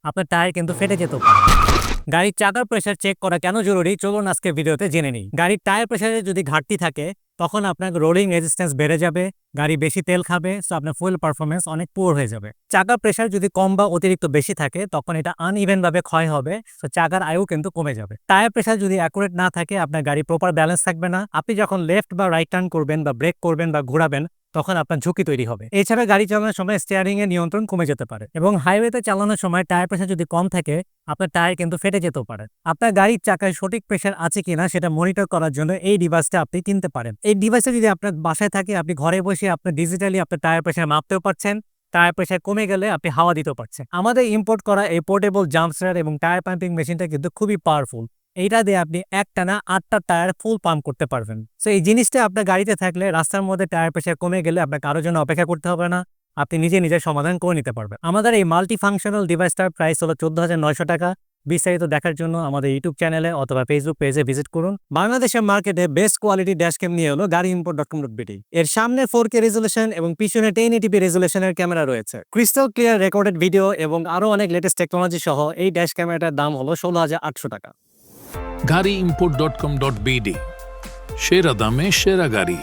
আপনার টায়ার কিন্তু ফেটে যেতে পারে। গাড়ির চাকার প্রেসার চেক করা কেন জরুরি চলুন আজকে ভিডিওতে জেনে নিই। গাড়ির টায়ার প্রেসারে যদি ঘাটতি থাকে তখন আপনার রোলিং রেজিস্ট্যান্স বেড়ে যাবে, গাড়ি বেশি তেল খাবে, সো আপনার ফুয়েল পারফরমেন্স অনেক পুয়ার হয়ে যাবে। চাকার প্রেসার যদি কম বা অতিরিক্ত বেশি থাকে তখন এটা আনইভেন ভাবে ক্ষয় হবে, সো চাকার আয়ু কিন্তু কমে যাবে। টায়ার প্রেসার যদি অ্যাকুরেট না থাকে আপনার গাড়ি প্রপার ব্যালেন্স থাকবে না। আপনি যখন লেফট বা রাইট টার্ন করবেন বা ব্রেক করবেন বা ঘোরাবেন তখন আপনার ঝুঁকি তৈরি হবে। এছাড়া গাড়ি চালানোর সময় স্টিয়ারিং এর নিয়ন্ত্রণ কমে যেতে পারে এবং হাইওয়েতে চালানোর সময় টায়ার প্রেসার যদি কম থাকে আপনার টায়ার কিন্তু ফেটে যেতেও পারে। আপনার গাড়ির চাকায় সঠিক প্রেসার আছে কিনা সেটা মনিটর করার জন্য এই ডিভাইসটা আপনি কিনতে পারেন। এই ডিভাইসটা যদি আপনার বাসায় থাকে আপনি ঘরে বসে আপনি ডিজিটালি আপনার টায়ার প্রেসার মাপতেও পারছেন, টায়ার প্রেসার কমে গেলে আপনি হাওয়া দিতেও পারছেন। আমাদের ইম্পোর্ট করা এই পোর্টেবল জাম্পস্টার এবং টায়ার পাম্পিং মেশিনটা কিন্তু খুবই পাওয়ারফুল। এইটা দিয়ে আপনি একটানা 8টা টায়ার ফুল পাম্প করতে পারবেন। সো এই জিনিসটা আপনার গাড়িতে থাকলে রাস্তার মধ্যে টায়ার প্রেসার কমে গেলে আপনার কারোর জন্য অপেক্ষা করতে হবে না, আপনি নিজে নিজের সমাধান করে নিতে পারবেন। আমাদের এই মাল্টি ফাংশনাল ডিভাইসটার প্রাইস হলো 14,900 টাকা। বিস্তারিত দেখার জন্য আমাদের ইউটিউব চ্যানেলে অথবা ফেসবুক পেজে ভিজিট করুন। বাংলাদেশের মার্কেটে বেস্ট কোয়ালিটি ড্যাশক্যাম নিয়ে হলো গাড়িimport.com.bd। এর সামনে 4K রেজুলেশন এবং পিছনে 1080p রেজুলেশনের ক্যামেরা রয়েছে, ক্রিস্টাল ক্লিয়ার রেকর্ডেড ভিডিও এবং আরো অনেক লেটেস্ট টেকনোলজি সহ এই ড্যাশ ক্যামেরাটার দাম হলো 16,800 টাকা। গাড়িimport.com.bd, সেরা দামে সেরা গাড়ি।